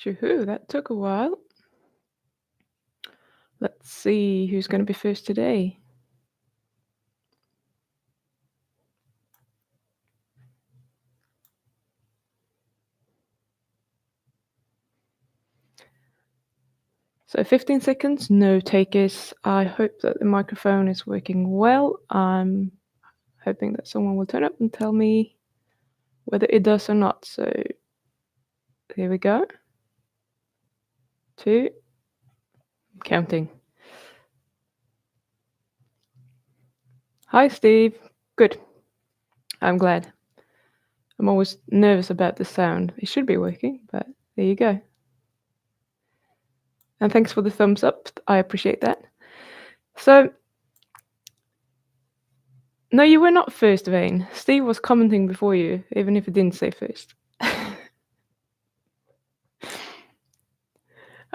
Shoo-hoo, that took a while. Let's see who's going to be first today. So 15 seconds, no takers. I hope that the microphone is working well. I'm hoping that someone will turn up and tell me whether it does or not. So here we go. 2, counting. Hi, Steve. Good. I'm glad. I'm always nervous about the sound. It should be working, but there you go. And thanks for the thumbs up. I appreciate that. So, no, you were not first, Vane. Steve was commenting before you, even if it didn't say first.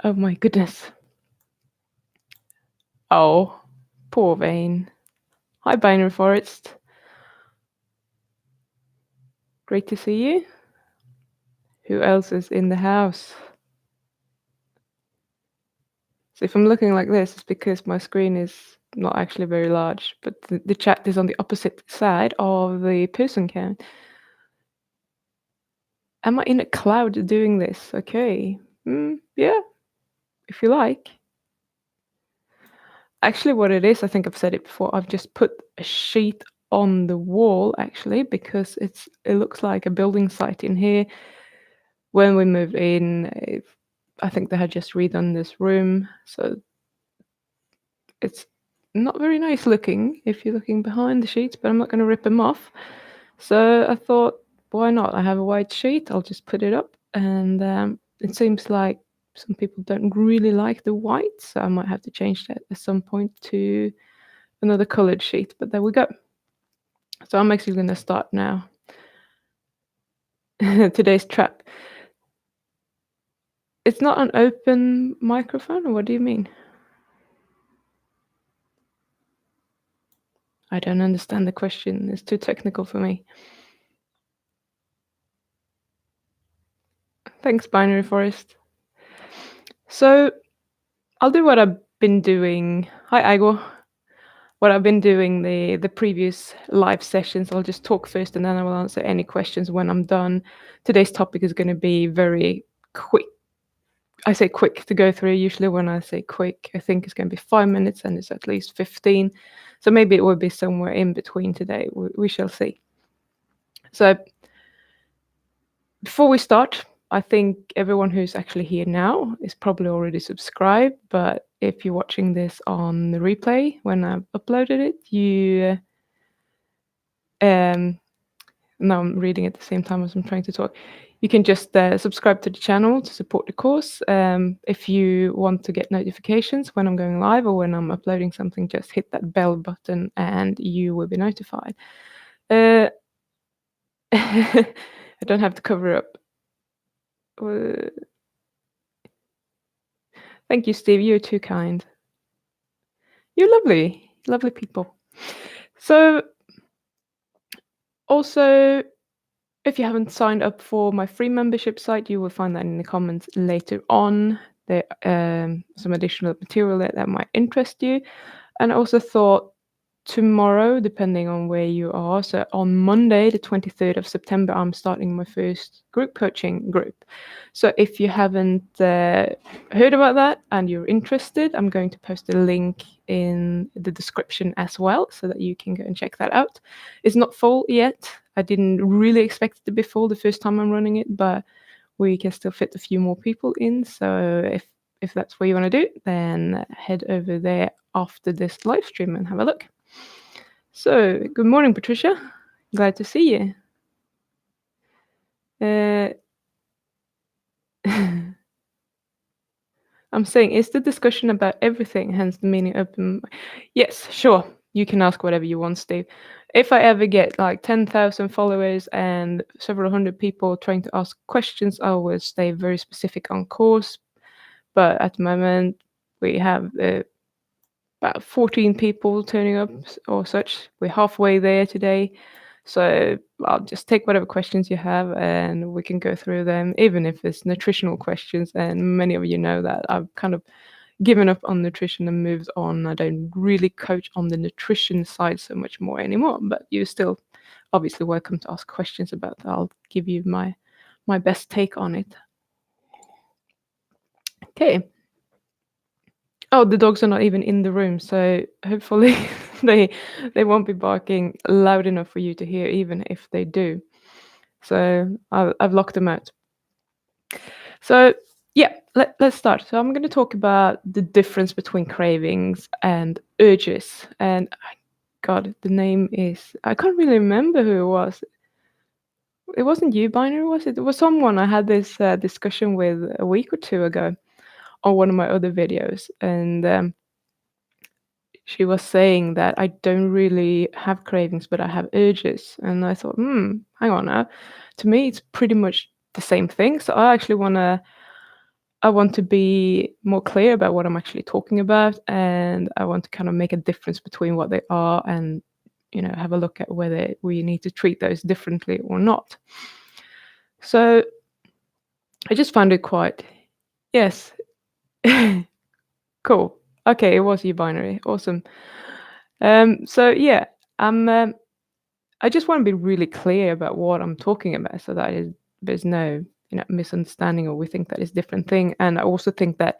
Oh my goodness. Oh, poor Vane. Hi, Binary Forest. Great to see you. Who else is in the house? So if I'm looking like this, it's because my screen is not actually very large, but the chat is on the opposite side of the person count. Am I in a cloud doing this? Okay. Yeah, if you like. Actually, what it is, I think I've said it before, I've just put a sheet on the wall, actually, because it looks like a building site in here. When we moved in, I think they had just redone this room, so it's not very nice looking if you're looking behind the sheets, but I'm not going to rip them off. So I thought, why not? I have a white sheet, I'll just put it up, and it seems like some people don't really like the white, so I might have to change that at some point to another colored sheet, but there we go. So I'm actually going to start now. Today's trap. It's not an open microphone, or what do you mean? I don't understand the question. It's too technical for me. Thanks, Binary Forest. So I'll do what I've been doing. Hi, Igor. What I've been doing the previous live sessions. I'll just talk first, and then I will answer any questions when I'm done. Today's topic is going to be very quick. I say quick to go through. Usually when I say quick, I think it's going to be 5 minutes, and it's at least 15. So maybe it will be somewhere in between today. We shall see. So before we start, I think everyone who's actually here now is probably already subscribed, but if you're watching this on the replay when I've uploaded it, you now I'm reading at the same time as I'm trying to talk. You can just subscribe to the channel to support the course. If you want to get notifications when I'm going live or when I'm uploading something, just hit that bell button and you will be notified. I don't have to cover up. Thank you, Steve. You're too kind. You're lovely. Lovely people. So also, if you haven't signed up for my free membership site, you will find that in the comments later on. There some additional material that might interest you. And I also thought tomorrow, depending on where you are, so on Monday, the 23rd of September, I'm starting my first group coaching group. So if you haven't heard about that and you're interested, I'm going to post a link in the description as well, so that you can go and check that out. It's not full yet. I didn't really expect it to be full the first time I'm running it, but we can still fit a few more people in. So if that's what you want to do, then head over there after this live stream and have a look. So, good morning, Patricia. Glad to see you. I'm saying, is the discussion about everything, hence the meaning open? Yes, sure. You can ask whatever you want, Steve. If I ever get like 10,000 followers and several hundred people trying to ask questions, I will stay very specific on course. But at the moment, we have about 14 people turning up or such. We're halfway there today. So I'll just take whatever questions you have and we can go through them, even if it's nutritional questions. And many of you know that I've kind of given up on nutrition and moved on. I don't really coach on the nutrition side so much more anymore, but you're still obviously welcome to ask questions about that. I'll give you my best take on it. Okay. Oh, the dogs are not even in the room, so hopefully they they won't be barking loud enough for you to hear, even if they do. So I've locked them out. So yeah, let's start. So I'm going to talk about the difference between cravings and urges. And God, the name is I can't really remember who it was. It wasn't you, Binary, was it? It was someone I had this discussion with a week or two ago on one of my other videos, and she was saying that I don't really have cravings, but I have urges. And I thought, hang on now. To me, it's pretty much the same thing. So I want to be more clear about what I'm actually talking about, and I want to kind of make a difference between what they are, and have a look at whether we need to treat those differently or not. So I just found it quite yes, cool. Okay, it was you, Binary. Awesome. So yeah, I just want to be really clear about what I'm talking about, so that there's no misunderstanding, or we think that is different thing. And I also think that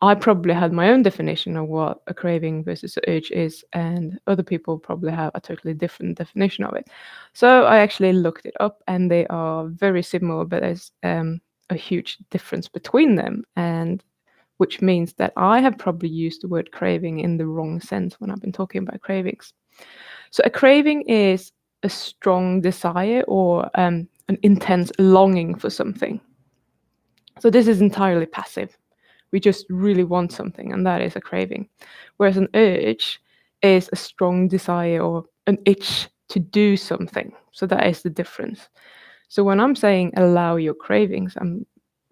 I probably had my own definition of what a craving versus an urge is, and other people probably have a totally different definition of it. So I actually looked it up, and they are very similar, but there's a huge difference between them, and which means that I have probably used the word craving in the wrong sense when I've been talking about cravings. So a craving is a strong desire, or an intense longing for something. So this is entirely passive. We just really want something, and that is a craving. Whereas an urge is a strong desire or an itch to do something. So that is the difference. So when I'm saying allow your cravings,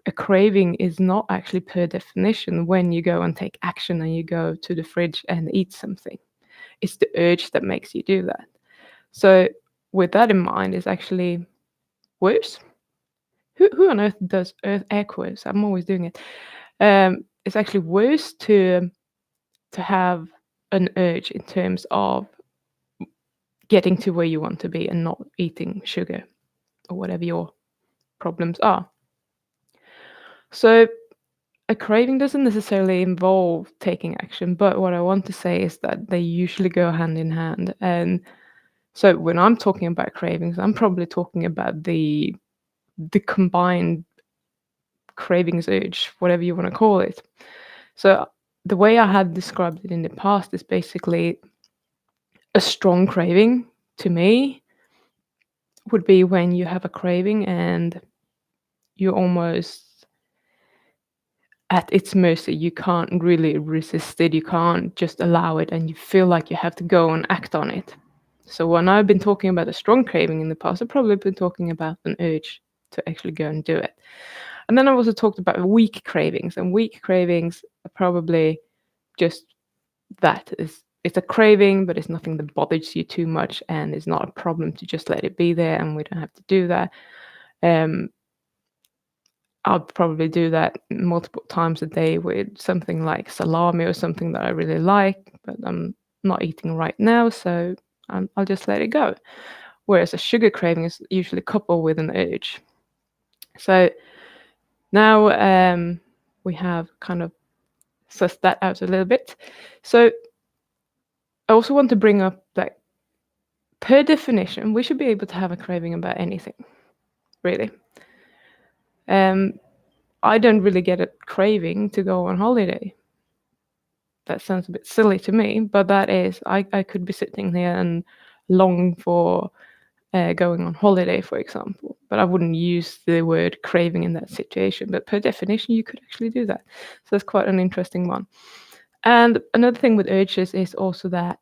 a craving is not actually per definition when you go and take action and you go to the fridge and eat something. It's the urge that makes you do that. So with that in mind, it's actually worse. Who on earth does earth air quotes? I'm always doing it. It's actually worse to have an urge in terms of getting to where you want to be and not eating sugar or whatever your problems are. So a craving doesn't necessarily involve taking action, but what I want to say is that they usually go hand in hand. And so when I'm talking about cravings, I'm probably talking about the combined cravings urge, whatever you want to call it. So the way I had described it in the past is basically a strong craving to me would be when you have a craving and you're almost at its mercy. You can't really resist it. You can't just allow it, and you feel like you have to go and act on it. So when I've been talking about a strong craving in the past, I've probably been talking about an urge to actually go and do it. And then I also talked about weak cravings, and weak cravings are probably just that is it's a craving, but it's nothing that bothers you too much, and it's not a problem to just let it be there, and we don't have to do that. Um, I'll probably do that multiple times a day with something like salami or something that I really like, but I'm not eating right now, so I'll just let it go. Whereas a sugar craving is usually coupled with an urge. So now we have kind of sussed that out a little bit. So I also want to bring up that per definition, we should be able to have a craving about anything, really. I don't really get a craving to go on holiday. That sounds a bit silly to me, but that is, I could be sitting here and long for going on holiday, for example, but I wouldn't use the word craving in that situation. But per definition, you could actually do that. So that's quite an interesting one. And another thing with urges is also that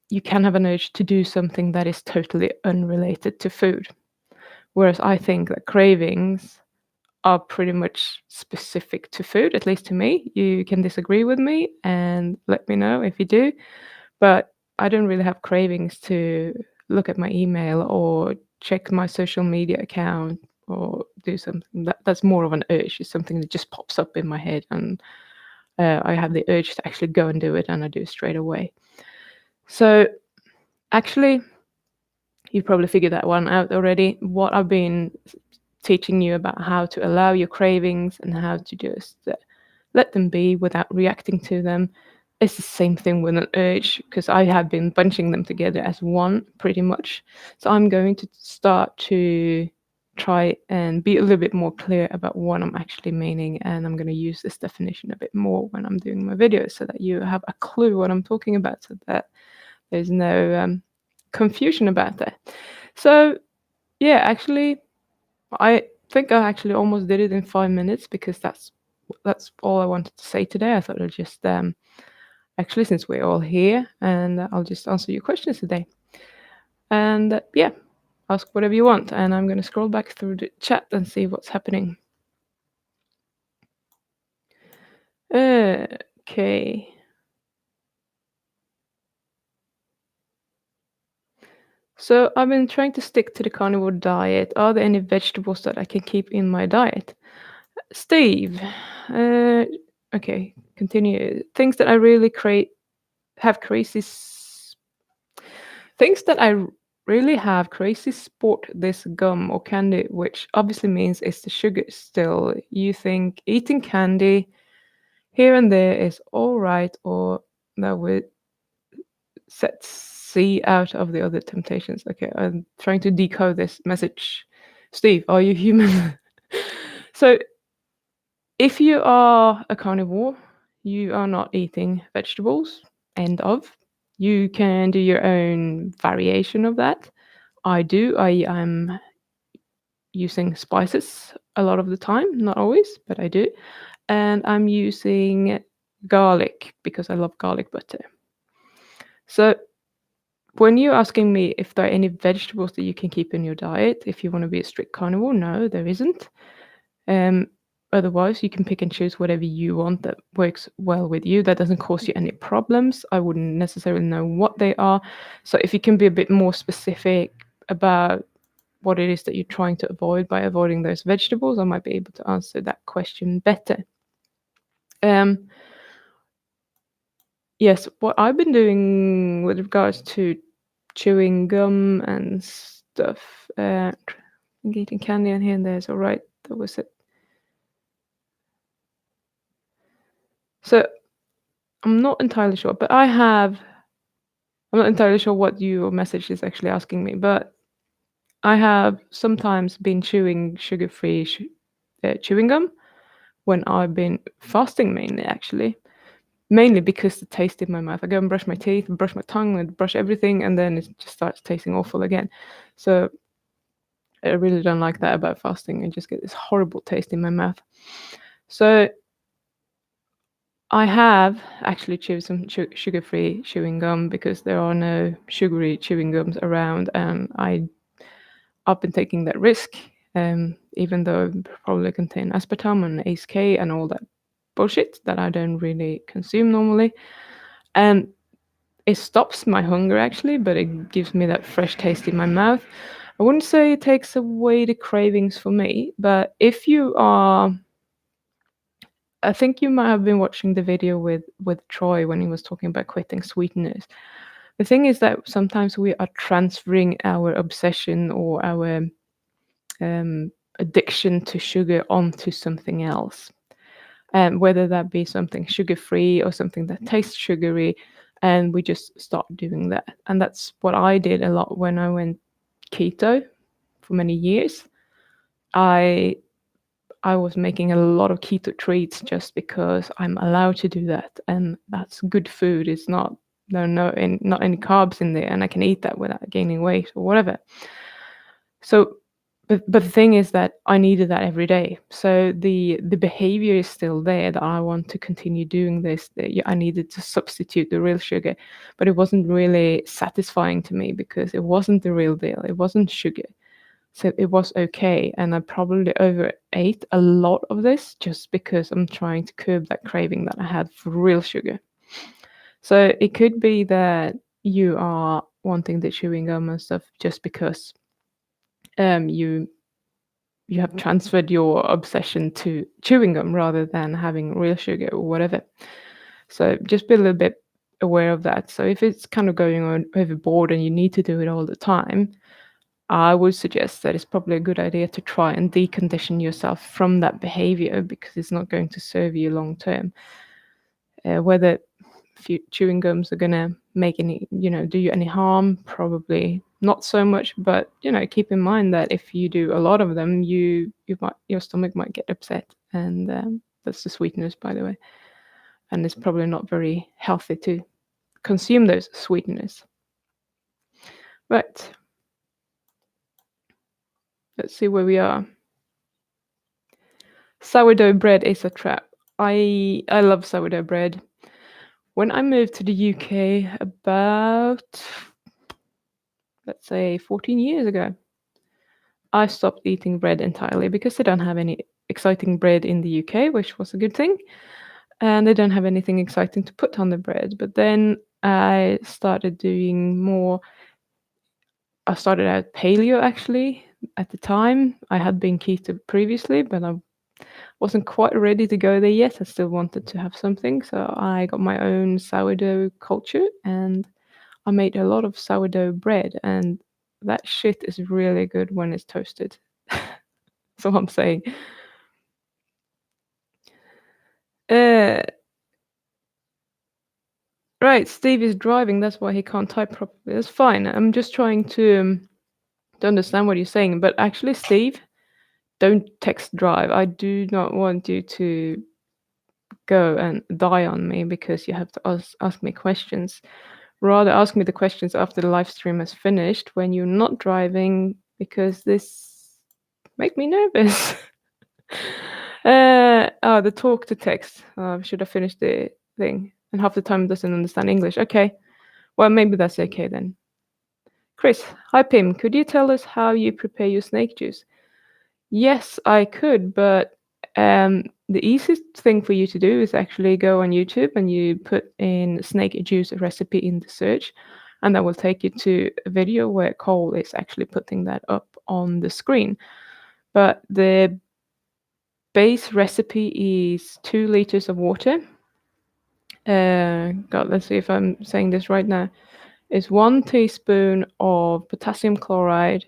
you can have an urge to do something that is totally unrelated to food. Whereas I think that cravings are pretty much specific to food, at least to me. You can disagree with me and let me know if you do. But I don't really have cravings to look at my email or check my social media account or do something. That's more of an urge. It's something that just pops up in my head, and I have the urge to actually go and do it, and I do it straight away. So actually, you probably figured that one out already. What I've been teaching you about how to allow your cravings and how to just let them be without reacting to them. It's the same thing with an urge, because I have been bunching them together as one pretty much. So I'm going to start to try and be a little bit more clear about what I'm actually meaning, and I'm going to use this definition a bit more when I'm doing my videos so that you have a clue what I'm talking about, so that there's no confusion about that. So yeah, actually, I think I actually almost did it in 5 minutes, because that's all I wanted to say today. I thought I'd just actually, since we're all here, and I'll just answer your questions today. And yeah, ask whatever you want, and I'm going to scroll back through the chat and see what's happening. Okay. So I've been trying to stick to the carnivore diet. Are there any vegetables that I can keep in my diet? Steve, okay, continue. Things that I really have crazy things that I really have crazy sport this gum or candy, which obviously means it's the sugar still. You think eating candy here and there is all right, or that would set C out of the other temptations. Okay, I'm trying to decode this message. Steve, are you human? So if you are a carnivore, you are not eating vegetables. End of. You can do your own variation of that. I do. I am using spices a lot of the time, not always, but I do. And I'm using garlic because I love garlic butter. So when you're asking me if there are any vegetables that you can keep in your diet if you want to be a strict carnivore, no, there isn't. Otherwise, you can pick and choose whatever you want that works well with you, that doesn't cause you any problems. I wouldn't necessarily know what they are. So if you can be a bit more specific about what it is that you're trying to avoid by avoiding those vegetables, I might be able to answer that question better. Yes, what I've been doing with regards to chewing gum and stuff, eating candy and here and there is all right. That was it. So I'm not entirely sure, but I'm not entirely sure what your message is actually asking me, but I have sometimes been chewing sugar-free chewing gum when I've been fasting, mainly actually. Mainly because the taste in my mouth. I go and brush my teeth, and brush my tongue, and brush everything, and then it just starts tasting awful again. So I really don't like that about fasting. I just get this horrible taste in my mouth. So I have actually chewed some sugar-free chewing gum because there are no sugary chewing gums around, and I've been taking that risk, even though it probably contain aspartame and ACE-K and all that bullshit that I don't really consume normally. And it stops my hunger actually, but it gives me that fresh taste in my mouth. I wouldn't say it takes away the cravings for me, but if you are, I think you might have been watching the video with Troy when he was talking about quitting sweeteners. The thing is that sometimes we are transferring our obsession or our addiction to sugar onto something else, and whether that be something sugar-free or something that tastes sugary, and we just start doing that. And that's what I did a lot when I went keto for many years. I was making a lot of keto treats just because I'm allowed to do that, and that's good food. It's not not any carbs in there, and I can eat that without gaining weight or whatever. So, but the thing is that I needed that every day. So the behavior is still there that I want to continue doing this. I needed to substitute the real sugar, but it wasn't really satisfying to me because it wasn't the real deal. It wasn't sugar. So it was okay. And I probably overate a lot of this just because I'm trying to curb that craving that I had for real sugar. So it could be that you are wanting the chewing gum and stuff just because you have transferred your obsession to chewing gum rather than having real sugar or whatever. So just be a little bit aware of that. So if it's kind of going on overboard and you need to do it all the time, I would suggest that it's probably a good idea to try and decondition yourself from that behavior because it's not going to serve you long term. Whether chewing gums are gonna make any, do you any harm? Probably not so much, but keep in mind that if you do a lot of them, your stomach might get upset, and that's the sweeteners, by the way, and it's probably not very healthy to consume those sweeteners. Right. Let's see where we are. Sourdough bread is a trap. I love sourdough bread. When I moved to the UK about, let's say, 14 years ago, I stopped eating bread entirely because they don't have any exciting bread in the UK, which was a good thing. And they don't have anything exciting to put on the bread. But then I started doing more. I started out paleo actually at the time. I had been keto previously, but I wasn't quite ready to go there yet. I still wanted to have something. So I got my own sourdough culture and I made a lot of sourdough bread. And that shit is really good when it's toasted. That's all I'm saying. Uh, right, Steve is driving. That's why he can't type properly. That's fine. I'm just trying to understand what you're saying. But actually, Steve, don't text drive. I do not want you to go and die on me because you have to ask me questions. Rather, ask me the questions after the live stream has finished when you're not driving because this make me nervous. The talk to text. Should I finish the thing? And half the time it doesn't understand English. Okay. Well, maybe that's okay then. Chris, hi Pim. Could you tell us how you prepare your snake juice? Yes, I could, but the easiest thing for you to do is actually go on YouTube and you put in snake juice recipe in the search, and that will take you to a video where Cole is actually putting that up on the screen. But the base recipe is 2 liters of water. God, let's see if I'm saying this right now. It's 1 teaspoon of potassium chloride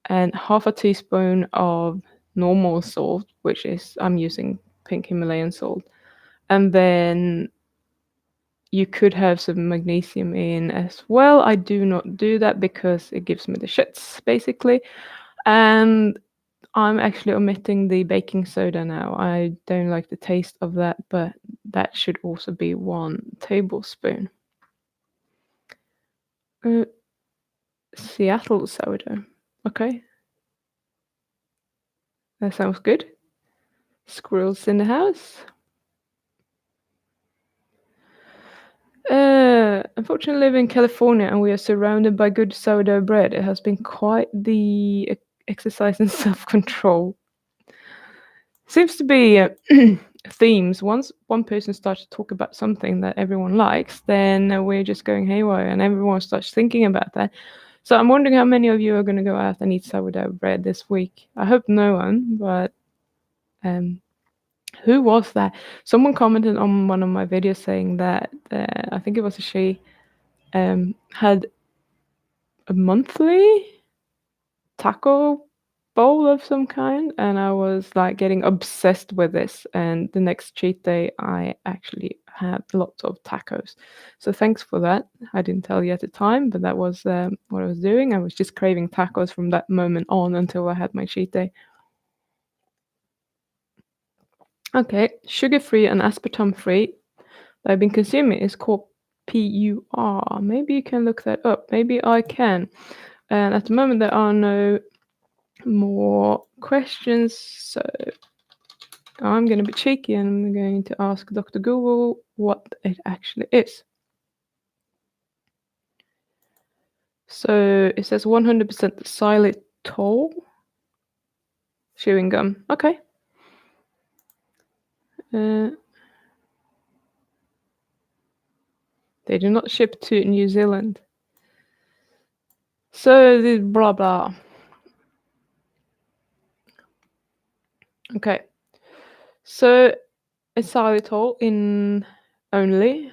and half a teaspoon of normal salt, which is I'm using pink Himalayan salt. And then you could have some magnesium in as well. I do not do that because it gives me the shits, basically. And I'm actually omitting the baking soda now. I don't like the taste of that, but that should also be 1 tablespoon. Seattle sourdough. Okay. That sounds good. Squirrels in the house. Unfortunately, I live in California and we are surrounded by good sourdough bread. It has been quite the exercise in self-control. Seems to be themes. Once one person starts to talk about something that everyone likes, then we're just going haywire and everyone starts thinking about that. So I'm wondering how many of you are going to go out and eat sourdough bread this week. I hope no one, but who was that? Someone commented on one of my videos saying that I think it was a she had a monthly taco bowl of some kind, and I was like getting obsessed with this. And the next cheat day, I actually had lots of tacos. So thanks for that. I didn't tell you at the time, but that was what I was doing. I was just craving tacos from that moment on until I had my cheat day. Okay, sugar-free and aspartame-free that I've been consuming is called PUR. Maybe you can look that up. Maybe I can. And at the moment, there are no more questions. So I'm going to be cheeky and I'm going to ask Dr. Google what it actually is. So it says 100% xylitol chewing gum. Okay. They do not ship to New Zealand. So the blah blah. Okay. So it's xylitol in only,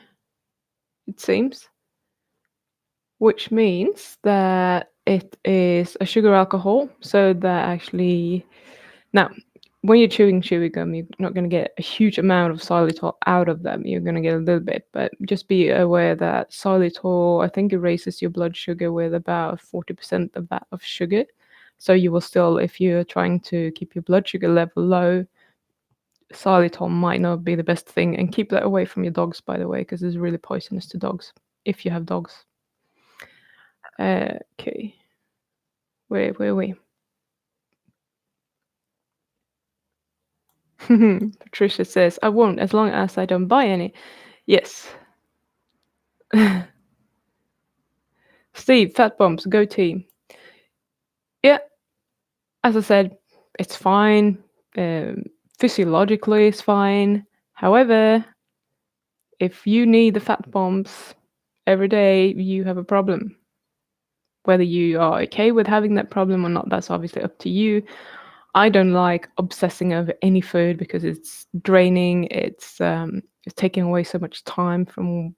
it seems, which means that it is a sugar alcohol. So that actually now, when you're chewing gum, you're not going to get a huge amount of xylitol out of them. You're going to get a little bit, but just be aware that xylitol, I think it raises your blood sugar with about 40% of that of sugar. So you will still, if you're trying to keep your blood sugar level low, xylitol might not be the best thing. And keep that away from your dogs, by the way, because it's really poisonous to dogs if you have dogs. Okay, where we? Patricia says, I won't as long as I don't buy any. Yes. Steve, fat bombs, go team. Yeah, as I said, it's fine. Um, Physiologically, it's fine. However, if you need the fat bombs every day, you have a problem. Whether you are okay with having that problem or not, that's obviously up to you. I don't like obsessing over any food because it's draining. It's taking away so much time from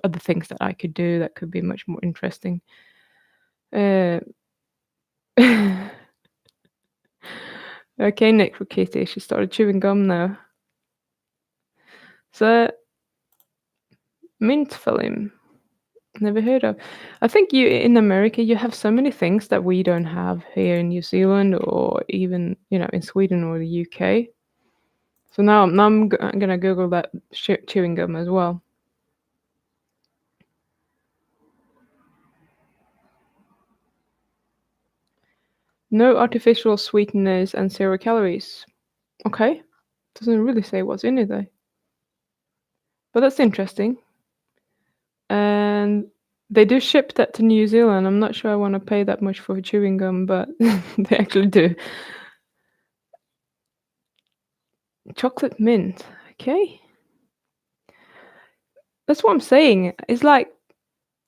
other things that I could do that could be much more interesting. Uh, okay, Nick for Kitty. She started chewing gum now. So, mint film. Never heard of. I think you in America you have so many things that we don't have here in New Zealand or even in Sweden or the UK. So now I'm gonna Google that chewing gum as well. No artificial sweeteners and 0 calories. Okay, doesn't really say what's in it though. But that's interesting. And they do ship that to New Zealand. I'm not sure I want to pay that much for chewing gum, but they actually do. Chocolate mint. Okay. That's what I'm saying. It's like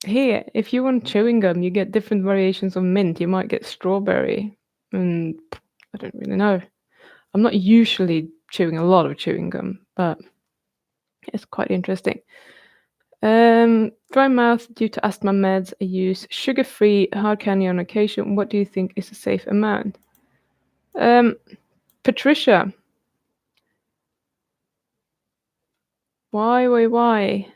here, if you want chewing gum, you get different variations of mint. You might get strawberry, and I don't really know. I'm not usually chewing a lot of chewing gum, but it's quite interesting. Dry mouth due to asthma meds. I use sugar-free hard candy on occasion. What do you think is a safe amount? Um, Patricia, why?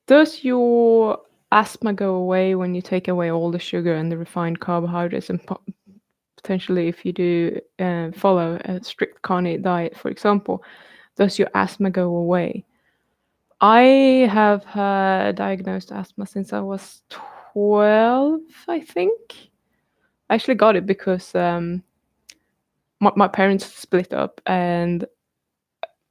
Does your asthma go away when you take away all the sugar and the refined carbohydrates, and potentially if you do follow a strict carnivore diet, for example, does your asthma go away? I have had diagnosed asthma since I was 12, I think. I actually got it because my parents split up and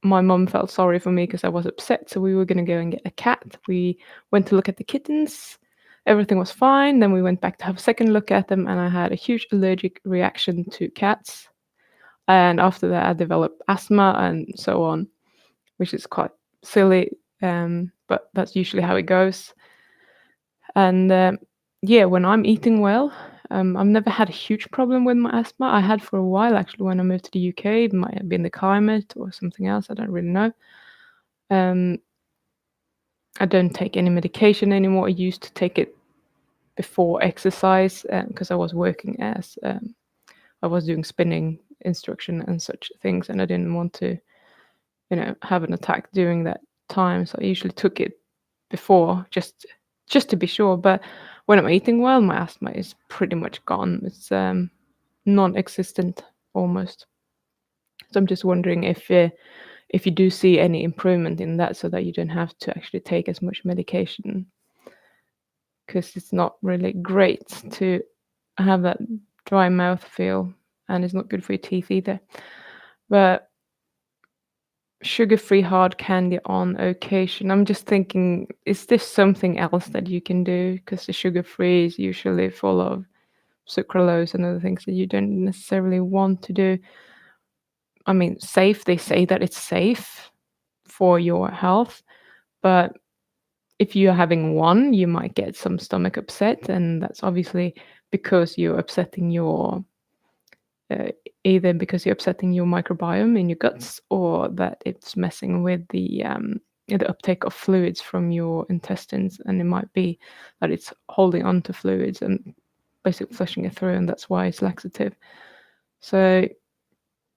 my mum felt sorry for me because I was upset. So we were going to go and get a cat. We went to look at the kittens. Everything was fine. Then we went back to have a second look at them, and I had a huge allergic reaction to cats. And after that, I developed asthma and so on, which is quite silly. But that's usually how it goes. And yeah, when I'm eating well, I've never had a huge problem with my asthma. I had for a while actually when I moved to the UK. It might have been the climate or something else. I don't really know. Um, I don't take any medication anymore. I used to take it before exercise because I was working as I was doing spinning instruction and such things, and I didn't want to, have an attack during that time. So I usually took it before just to be sure. But when I'm eating well, my asthma is pretty much gone. It's non-existent almost. So I'm just wondering if you do see any improvement in that, so that you don't have to actually take as much medication, because it's not really great to have that dry mouth feel, and it's not good for your teeth either. But sugar-free hard candy on occasion. I'm just thinking, is this something else that you can do? Because the sugar-free is usually full of sucralose and other things that you don't necessarily want to do. I mean, safe, they say that it's safe for your health, but if you're having one, you might get some stomach upset, and that's obviously because you're upsetting your uh, either because you're upsetting your microbiome in your guts, or that it's messing with the uptake of fluids from your intestines, and it might be that it's holding on to fluids and basically flushing it through, and that's why it's laxative. So,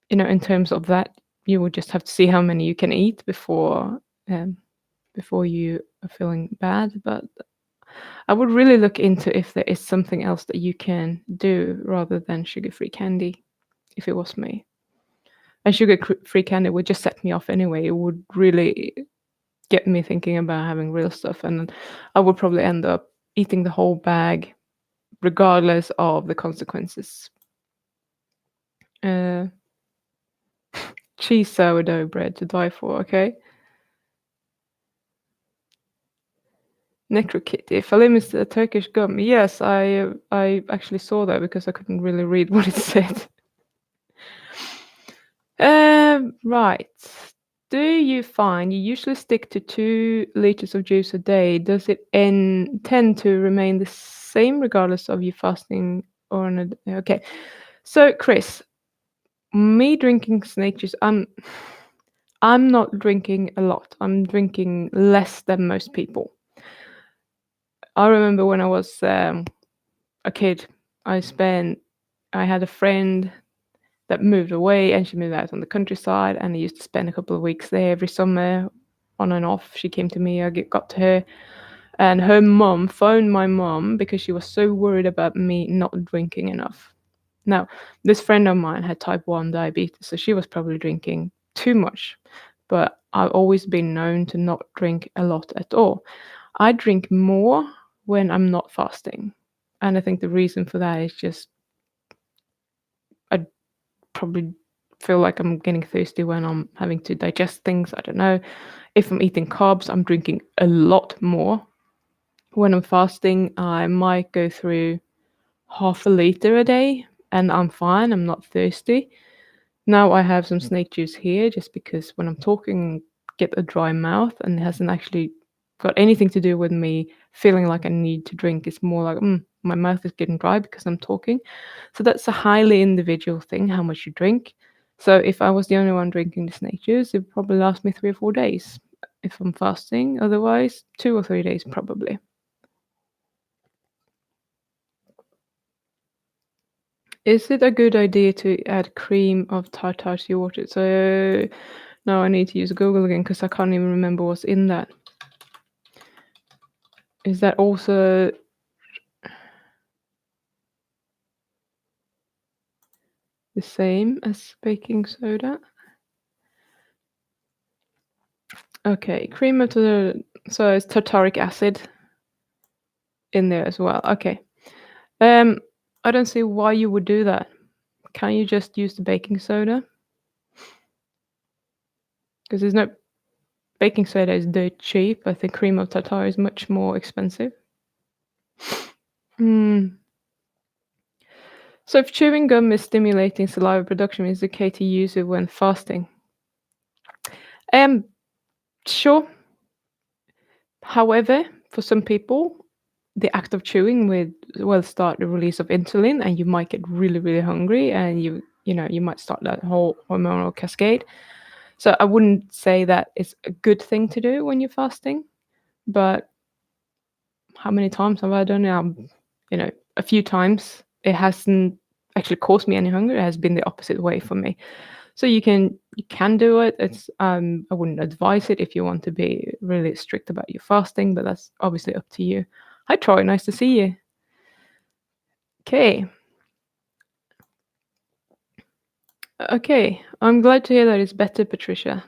in terms of that, you would just have to see how many you can eat um, before you are feeling bad. But I would really look into if there is something else that you can do rather than sugar-free candy, if it was me. And sugar-free candy would just set me off anyway. It would really get me thinking about having real stuff, and I would probably end up eating the whole bag regardless of the consequences. Uh, cheese sourdough bread to die for, okay? Necrokitty. Falim is a Turkish gum. Yes, I actually saw that because I couldn't really read what it said. Right. Do you find you usually stick to 2 liters of juice a day? Does it tend to remain the same regardless of you fasting or on a okay? So Chris, me drinking snake juice, I'm not drinking a lot. I'm drinking less than most people. I remember when I was a kid, I had a friend that moved away, and she moved out on the countryside, and I used to spend a couple of weeks there every summer, on and off. She came to me, I got to her, and her mum phoned my mum because she was so worried about me not drinking enough. Now, this friend of mine had type 1 diabetes, so she was probably drinking too much, but I've always been known to not drink a lot at all. I drink more when I'm not fasting, and I think the reason for that is just I probably feel like I'm getting thirsty when I'm having to digest things. I don't know. If I'm eating carbs, I'm drinking a lot more. When I'm fasting, I might go through half a liter a day and I'm fine. I'm not thirsty. Now I have some snake juice here just because when I'm talking, get a dry mouth, and it hasn't actually got anything to do with me feeling like I need to drink. It's more like my mouth is getting dry because I'm talking. So that's a highly individual thing, how much you drink. So if I was the only one drinking the snake juice, it would probably last me 3 or 4 days. If I'm fasting, otherwise 2 or 3 days probably. Is it a good idea to add cream of tartar to your water? So now I need to use Google again because I can't even remember what's in that. Is that also the same as baking soda? Okay, cream of so it's tartaric acid in there as well. Okay. Um, I don't see why you would do that. Can't you just use the baking soda? Because there's no baking soda is dirt cheap. I think cream of tartar is much more expensive. Hmm. So if chewing gum is stimulating saliva production, is it okay to use it when fasting? Um, sure. However, for some people, the act of chewing will start the release of insulin, and you might get really, really hungry, and you might start that whole hormonal cascade. So I wouldn't say that it's a good thing to do when you're fasting, but how many times have I done it? A few times. It hasn't actually caused me any hunger. It has been the opposite way for me. So you can do it. It's I wouldn't advise it if you want to be really strict about your fasting, but that's obviously up to you. Hi Troy, nice to see you. Okay. Okay. I'm glad to hear that it's better, Patricia.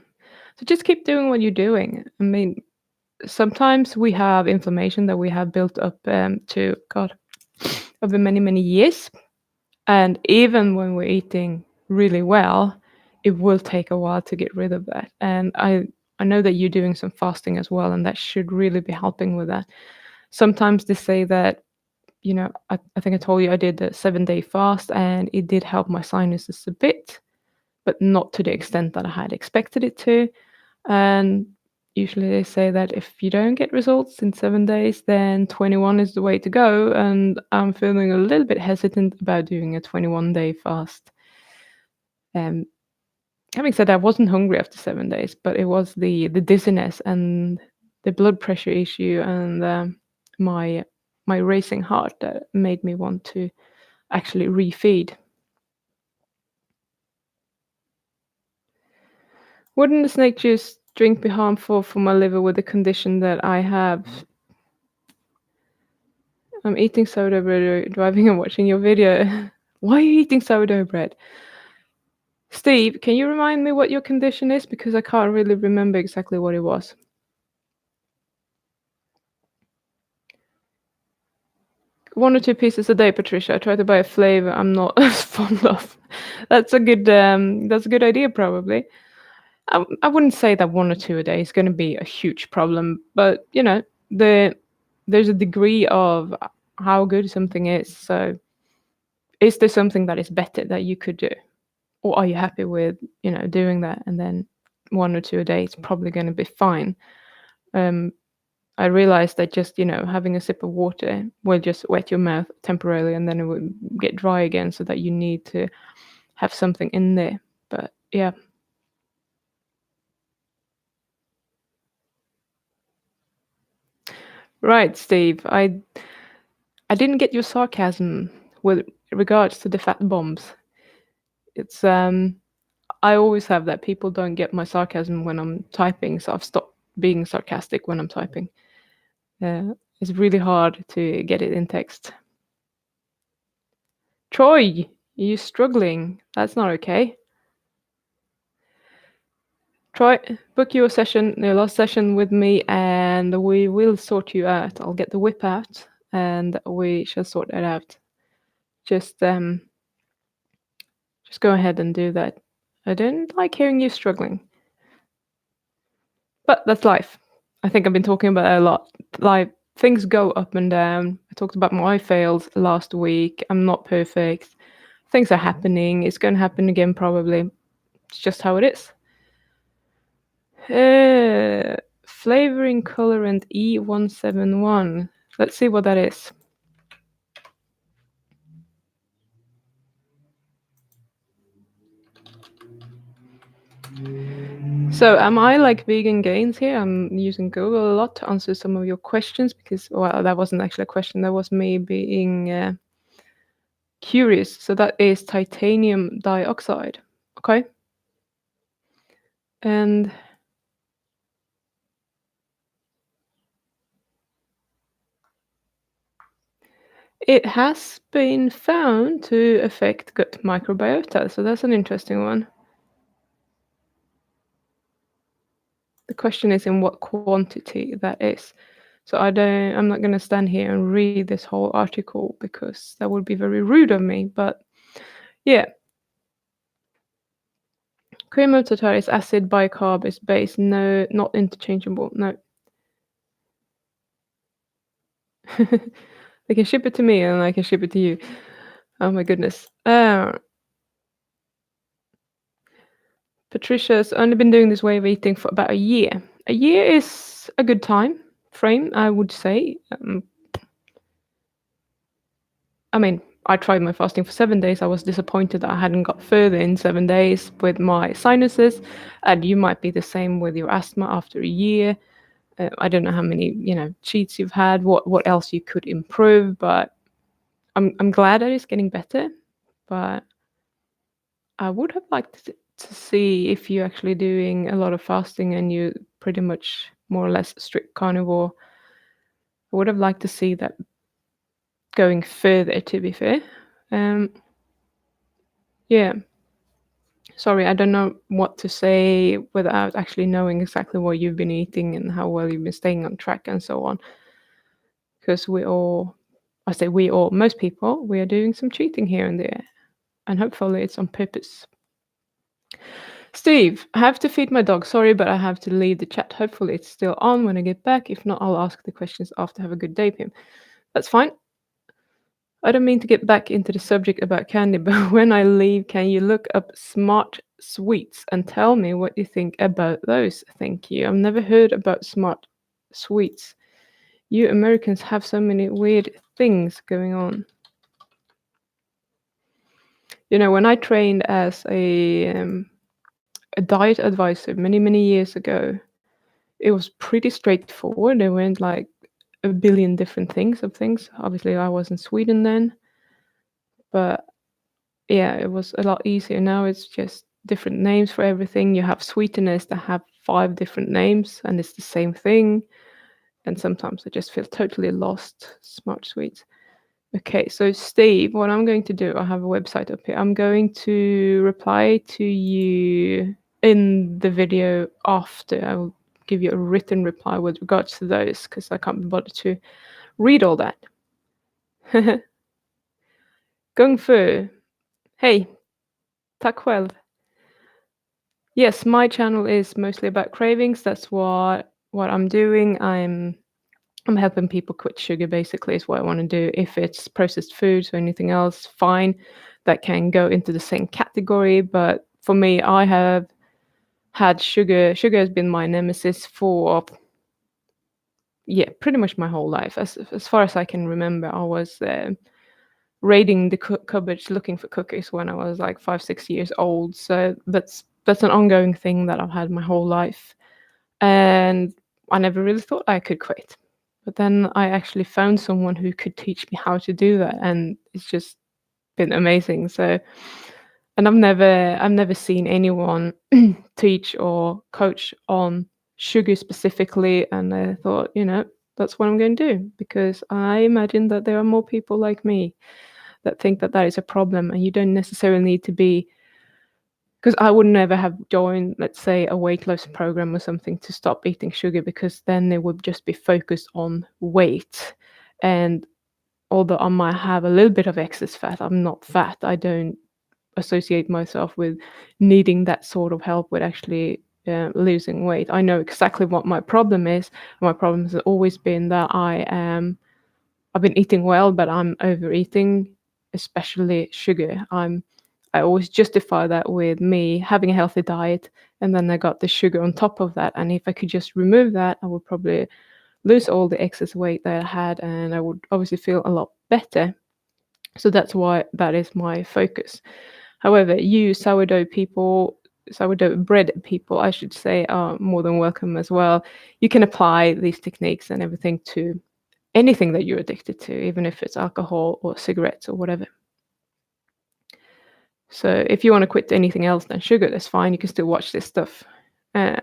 So just keep doing what you're doing. I mean, sometimes we have inflammation that we have built up to God over many, many years. And even when we're eating really well, it will take a while to get rid of that. And I know that you're doing some fasting as well, and that should really be helping with that. Sometimes they say that, I think I told you I did a 7-day fast, and it did help my sinuses a bit, but not to the extent that I had expected it to. And Usually they say that if you don't get results in 7 days, then 21 is the way to go, and I'm feeling a little bit hesitant about doing a 21-day fast. Um, Having said that, I wasn't hungry after 7 days, but it was the dizziness and the blood pressure issue and, my my racing heart that made me want to actually refeed. Wouldn't the snake juice drink be harmful for my liver with the condition that I have? I'm eating sourdough bread or driving and watching your video. Why are you eating sourdough bread? Steve, can you remind me what your condition is? Because I can't really remember exactly what it was. 1 or 2 pieces a day, Patricia. I try to buy a flavor I'm not as fond of. That's a good idea, probably. I wouldn't say that 1 or 2 a day is gonna be a huge problem, but, the there's a degree of how good something is. So, is there something that is better that you could do? Or are you happy with, doing that, and then 1 or 2 a day is probably gonna be fine? Um, I realized that just, having a sip of water will just wet your mouth temporarily, and then it will get dry again, so that you need to have something in there. But yeah. Right, Steve. I didn't get your sarcasm with regards to the fat bombs. It's I always have that people don't get my sarcasm when I'm typing, so I've stopped being sarcastic when I'm typing. It's really hard to get it in text. Troy, you're struggling. That's not okay. Try book your session, your last session with me, and we will sort you out. I'll get the whip out, and we shall sort it out. Just just go ahead and do that. I don't like hearing you struggling, but that's life. I think I've been talking about it a lot. Like, things go up and down. I talked about my fails last week. I'm not perfect. Things are happening. It's going to happen again probably. It's just how it is. Flavoring colorant E171. Let's see what that is. So am I like Vegan Gains here? I'm using Google a lot to answer some of your questions because, well, that wasn't actually a question. That was me being curious. So that is titanium dioxide. Okay. And it has been found to affect gut microbiota. So that's an interesting one. The question is in what quantity that is. So I'm not going to stand here and read this whole article because that would be very rude of me. But yeah, cream of tartar is acid, bicarb is base. No, not interchangeable. No. They can ship it to me and I can ship it to you. Oh my goodness. Patricia's only been doing this way of eating for about a year. A year is a good time frame, I would say. I mean, I tried my fasting for 7 days. I was disappointed that I hadn't got further in 7 days with my sinuses, and you might be the same with your asthma after a year. I don't know how many, cheats you've had, what else you could improve, but I'm glad that it's getting better. But I would have liked to see if you're actually doing a lot of fasting and you pretty much more or less strict carnivore. I would have liked to see that going further, to be fair. Yeah. Sorry, I don't know what to say without actually knowing exactly what you've been eating and how well you've been staying on track and so on. Because I say we all, most people, we are doing some cheating here and there. And hopefully it's on purpose. Steve, I have to feed my dog. Sorry, but I have to leave the chat. Hopefully it's still on when I get back. If not, I'll ask the questions after. Have a good day, Pim. That's fine. I don't mean to get back into the subject about candy, but when I leave, can you look up smart sweets and tell me what you think about those. Thank you. I've never heard about smart sweets. You Americans have so many weird things going on. You know, when I trained as a diet advisor many years ago, it was pretty straightforward. There weren't like a billion different things. Obviously, I was in Sweden then, but yeah, it was a lot easier. Now it's just different names for everything. You have sweeteners that have 5 different names, and it's the same thing. And sometimes I just feel totally lost. Smart sweets. Okay, so Steve, what I'm going to do, I have a website up here. I'm going to reply to you in the video after. I will give you a written reply with regards to those because I can't be bothered to read all that. Kung Fu. Hey, tack själv. Yes, my channel is mostly about cravings. That's what I'm doing. I'm helping people quit sugar basically is what I want to do. If it's processed foods or anything else, fine. That can go into the same category. But for me, I have had sugar. Sugar has been my nemesis for pretty much my whole life. As far as I can remember, I was raiding the cupboards looking for cookies when I was like 5-6 years old. So that's an ongoing thing that I've had my whole life, and I never really thought I could quit. But then I actually found someone who could teach me how to do that, and it's just been amazing. So, and I've never seen anyone teach or coach on sugar specifically, and I thought, that's what I'm going to do because I imagine that there are more people like me that think that that is a problem, and you don't necessarily need to be. Because I would never have joined, let's say, a weight loss program or something to stop eating sugar, because then it would just be focused on weight. And although I might have a little bit of excess fat, I'm not fat. I don't associate myself with needing that sort of help with actually losing weight. I know exactly what my problem is. My problem has always been that I've been eating well, but I'm overeating, especially sugar. I always justify that with me having a healthy diet, and then I got the sugar on top of that. And if I could just remove that, I would probably lose all the excess weight that I had, and I would obviously feel a lot better. So that's why that is my focus. However, you sourdough bread people, I should say, are more than welcome as well. You can apply these techniques and everything to anything that you're addicted to, even if it's alcohol or cigarettes or whatever. So if you want to quit anything else than sugar, that's fine. You can still watch this stuff. Uh,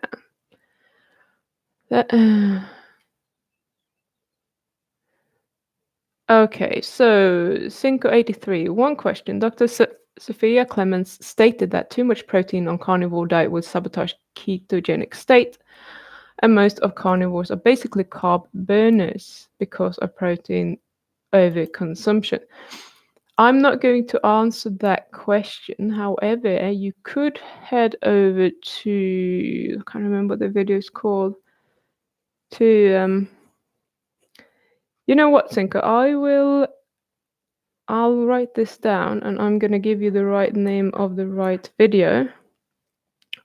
okay, so Cinco83, one question. Dr. Sophia Clemens stated that too much protein on carnivore diet will sabotage ketogenic state, and most of carnivores are basically carb burners because of protein overconsumption. I'm not going to answer that question. However, you could head over to, I can't remember what the video is called, to, you know what, Cinco, I'll write this down, and I'm going to give you the right name of the right video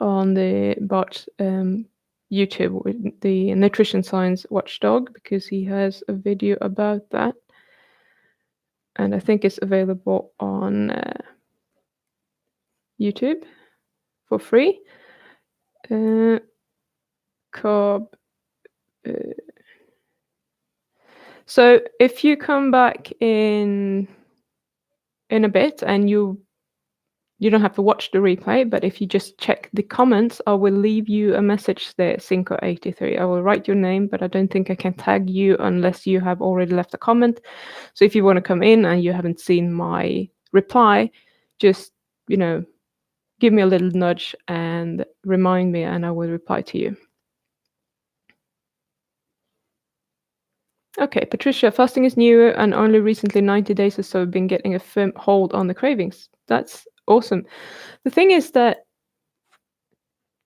on the Bart's YouTube, with the Nutrition Science Watchdog, because he has a video about that. And I think it's available on YouTube for free. Carb. So if you come back in a bit, and you don't have to watch the replay, but if you just check the comments, I will leave you a message there, Cinco83. I will write your name, but I don't think I can tag you unless you have already left a comment. So if you want to come in and you haven't seen my reply, just, give me a little nudge and remind me, and I will reply to you. Okay, Patricia, fasting is new and only recently 90 days or so been getting a firm hold on the cravings. That's awesome. The thing is that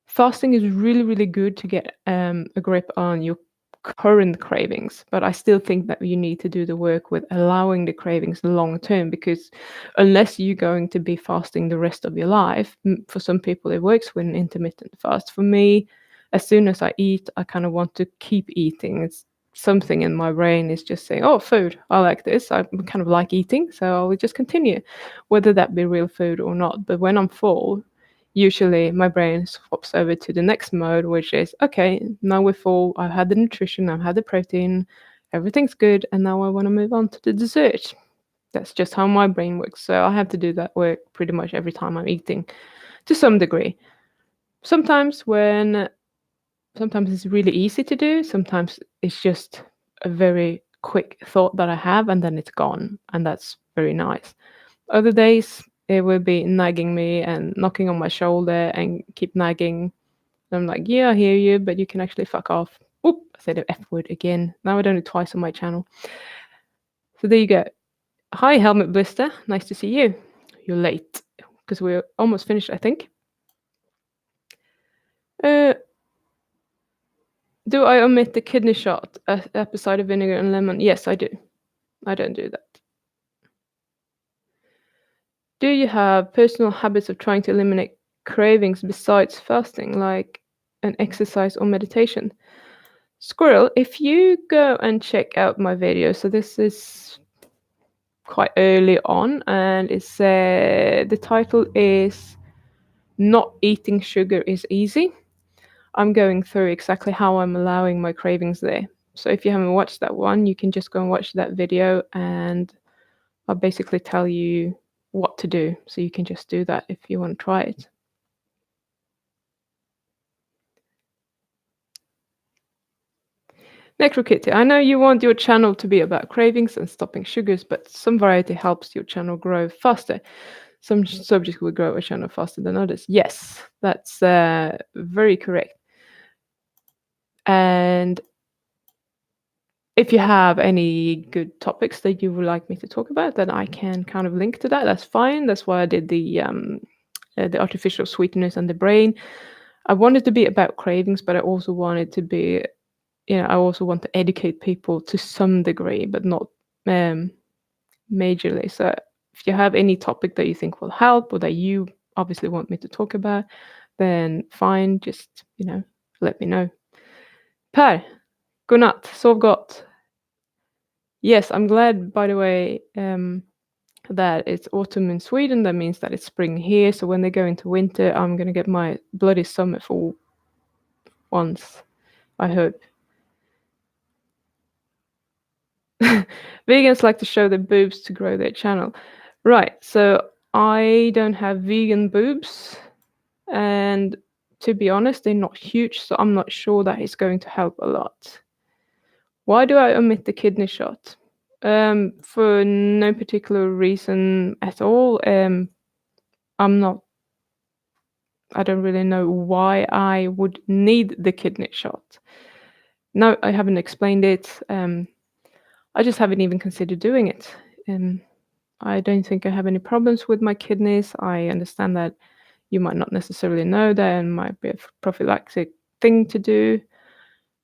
fasting is really good to get a grip on your current cravings, but I still think that you need to do the work with allowing the cravings long term, because unless you're going to be fasting the rest of your life, for some people it works with an intermittent fast. For me, as soon as I eat, I kind of want to keep eating. It's something in my brain is just saying, "Oh, food, I like this. I kind of like eating, so I will just continue," whether that be real food or not. But when I'm full, usually my brain swaps over to the next mode, which is, okay, now we're full, I've had the nutrition, I've had the protein, everything's good, and now I want to move on to the dessert. That's just how my brain works. So I have to do that work pretty much every time I'm eating to some degree. Sometimes when sometimes it's really easy to do, sometimes it's just a very quick thought that I have and then it's gone, and that's very nice. Other days, it will be nagging me and knocking on my shoulder and keep nagging. I'm like, yeah, I hear you, but you can actually fuck off. Oop, I said the F word again. Now I done it twice on my channel. So there you go. Hi, Helmet Blister. Nice to see you. You're late because we're almost finished, I think. Uh, do I omit the kidney shot, apple cider vinegar and lemon? Yes, I do. I don't do that. Do you have personal habits of trying to eliminate cravings besides fasting, like an exercise or meditation? Squirrel, if you go and check out my video, so this is quite early on, and it's the title is "Not Eating Sugar is Easy." I'm going through exactly how I'm allowing my cravings there. So if you haven't watched that one, you can just go and watch that video, and I'll basically tell you what to do. So you can just do that if you want to try it. NecroKitty, I know you want your channel to be about cravings and stopping sugars, but some variety helps your channel grow faster. Some subjects will grow a channel faster than others. Yes, that's very correct. And if you have any good topics that you would like me to talk about, then I can kind of link to that. That's fine. That's why I did the artificial sweeteners and the brain. I wanted to be about cravings, but I also wanted to be, I also want to educate people to some degree, but not majorly. So if you have any topic that you think will help or that you obviously want me to talk about, then fine, just, let me know. Per, godnatt, sov gott. Yes, I'm glad, by the way, that it's autumn in Sweden. That means that it's spring here. So when they go into winter, I'm going to get my bloody summer for once, I hope. Vegans like to show their boobs to grow their channel. Right, so I don't have vegan boobs, and to be honest, they're not huge, so I'm not sure that it's going to help a lot. Why do I omit the kidney shot? For no particular reason at all. I don't really know why I would need the kidney shot. No, I haven't explained it. I just haven't even considered doing it. I don't think I have any problems with my kidneys. I understand that you might not necessarily know that and might be a prophylactic thing to do.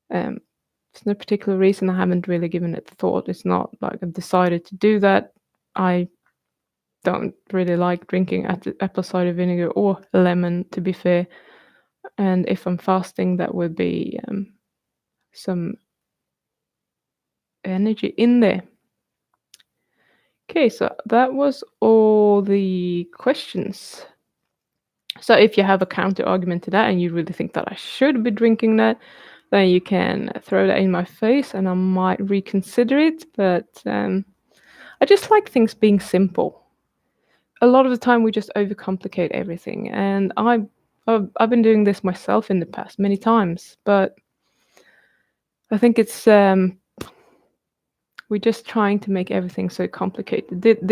There's no particular reason. I haven't really given it thought. It's not like I've decided to do that. I don't really like drinking apple cider vinegar or lemon, to be fair. And if I'm fasting, that would be some energy in there. Okay, so that was all the questions. So if you have a counter argument to that and you really think that I should be drinking that, then you can throw that in my face and I might reconsider it. But I just like things being simple. A lot of the time we just overcomplicate everything, and I've been doing this myself in the past many times, but I think it's we're just trying to make everything so complicated. Did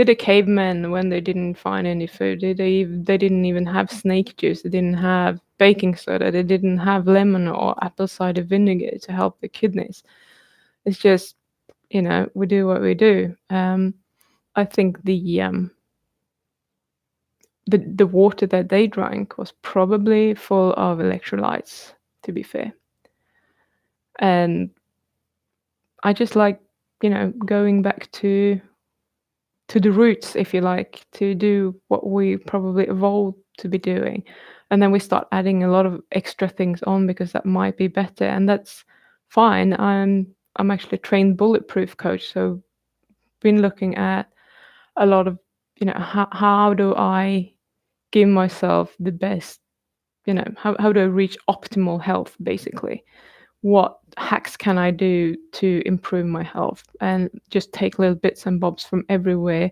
the cavemen, when they didn't find any food, they didn't even have snake juice, they didn't have baking soda, they didn't have lemon or apple cider vinegar to help the kidneys. It's just, we do what we do. I think the water that they drank was probably full of electrolytes. to be fair. And I just like, going back to the roots, if you like, to do what we probably evolved to be doing. And then we start adding a lot of extra things on because that might be better, and that's fine. I'm actually a trained bulletproof coach, so been looking at a lot of, how do I give myself the best, how do I reach optimal health basically? What hacks can I do to improve my health? And just take little bits and bobs from everywhere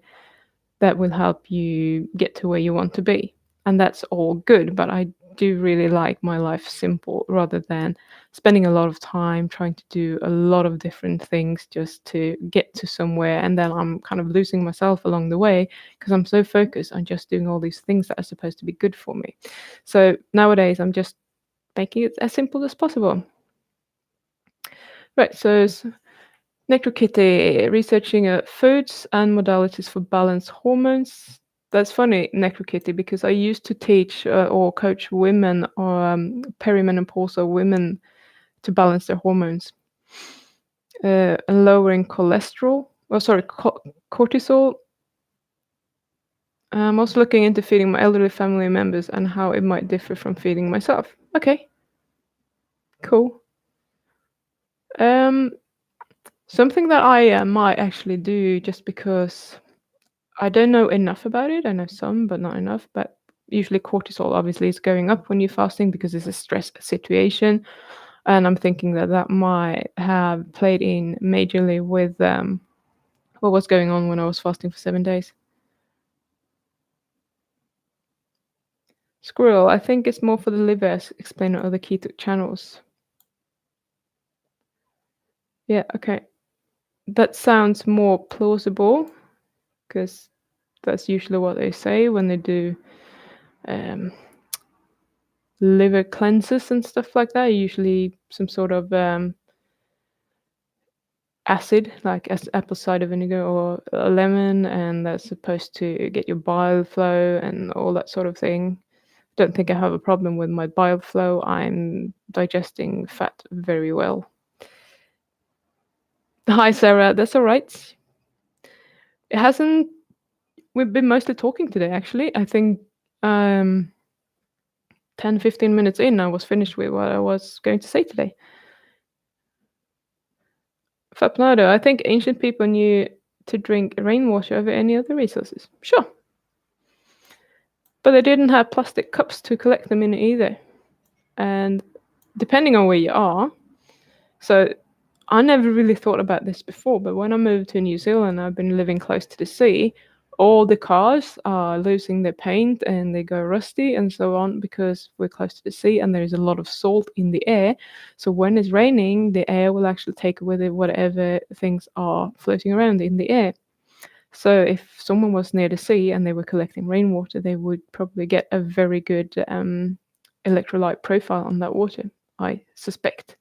that will help you get to where you want to be. And that's all good, but I do really like my life simple rather than spending a lot of time trying to do a lot of different things just to get to somewhere. And then I'm kind of losing myself along the way because I'm so focused on just doing all these things that are supposed to be good for me. So nowadays, I'm just making it as simple as possible. Right, so NecroKitty, researching foods and modalities for balanced hormones. That's funny, NecroKitty, because I used to teach or coach women or perimenopausal women to balance their hormones and lowering cholesterol. Oh, sorry, cortisol. I'm also looking into feeding my elderly family members and how it might differ from feeding myself. Okay, cool. Um, Something that I might actually do just because I don't know enough about it. I know some, but not enough. But usually cortisol obviously is going up when you're fasting because it's a stress situation. And I'm thinking that that might have played in majorly with what was going on when I was fasting for 7 days. Squirrel, I think it's more for the liver, as explained on other keto channels. Yeah, okay. That sounds more plausible because that's usually what they say when they do um, liver cleanses and stuff like that. Usually some sort of acid, like apple cider vinegar or a lemon, and that's supposed to get your bile flow and all that sort of thing. Don't think I have a problem with my bile flow. I'm digesting fat very well. Hi, Sarah. That's all right. It hasn't. We've been mostly talking today, actually. I think 10, 15 minutes in, I was finished with what I was going to say today. Fapnado, I think ancient people knew to drink rainwater over any other resources. Sure. But they didn't have plastic cups to collect them in either. And depending on where you are, so I never really thought about this before, but when I moved to New Zealand, I've been living close to the sea. All the cars are losing their paint and they go rusty and so on because we're close to the sea and there's a lot of salt in the air. So when it's raining, the air will actually take with it whatever things are floating around in the air. So if someone was near the sea and they were collecting rainwater, they would probably get a very good electrolyte profile on that water, I suspect.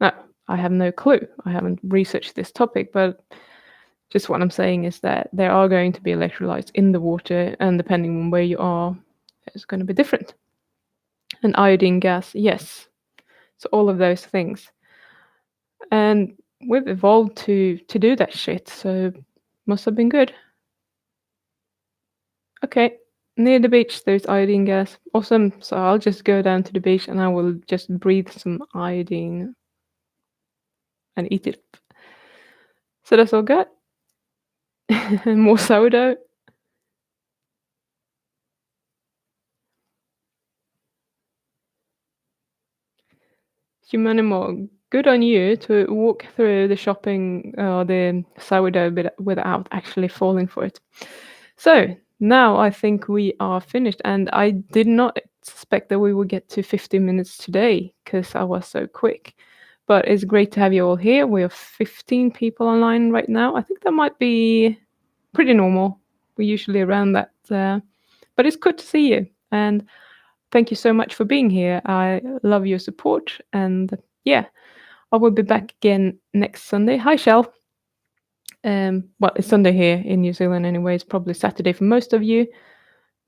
Now, I have no clue. I haven't researched this topic, but just what I'm saying is that there are going to be electrolytes in the water, and depending on where you are, it's going to be different. And iodine gas, yes. So all of those things. And we've evolved to do that shit, so must have been good. Okay, near the beach there's iodine gas. Awesome. So I'll just go down to the beach and I will just breathe some iodine and eat it. So that's all good. More sourdough. Humanimal, good on you to walk through the shopping or the sourdough bit without actually falling for it. So now I think we are finished, and I did not expect that we would get to 50 minutes today because I was so quick. But it's great to have you all here. We have 15 people online right now. I think that might be pretty normal. We're usually around that. But it's good to see you. And thank you so much for being here. I love your support. And yeah, I will be back again next Sunday. Hi, Shell. Well, it's Sunday here in New Zealand anyway. It's probably Saturday for most of you.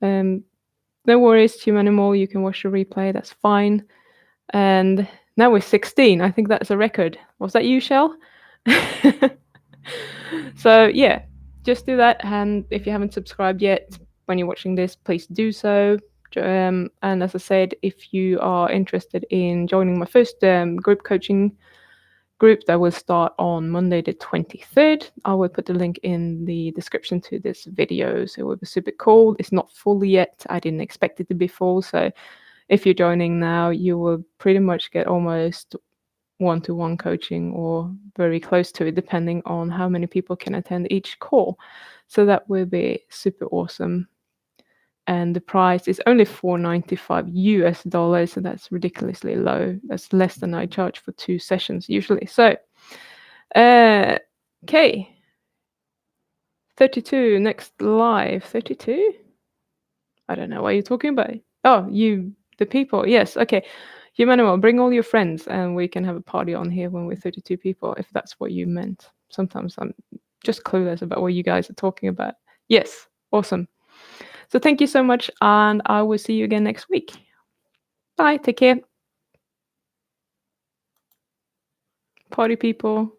No worries, Human Animal. You can watch the replay. That's fine. And now we're 16. I think that's a record. Was that you, Shell? So yeah, just do that. And if you haven't subscribed yet, when you're watching this, please do so. And as I said, if you are interested in joining my first group coaching group that will start on Monday the 23rd, I will put the link in the description to this video. So it will be super cool. It's not full yet. I didn't expect it to be full. So if you're joining now, you will pretty much get almost one-to-one coaching or very close to it, depending on how many people can attend each call. So that will be super awesome. And the price is only $4.95 US, so that's ridiculously low. That's less than I charge for 2 sessions usually. So, okay, 32 next live. 32? I don't know what you're talking about. Oh, you, the people. Yes, okay. Emmanuel, bring all your friends and we can have a party on here when we're 32 people, if that's what you meant. Sometimes I'm just clueless about what you guys are talking about. Yes, awesome. So thank you so much, and I will see you again next week. Bye, take care. Party people.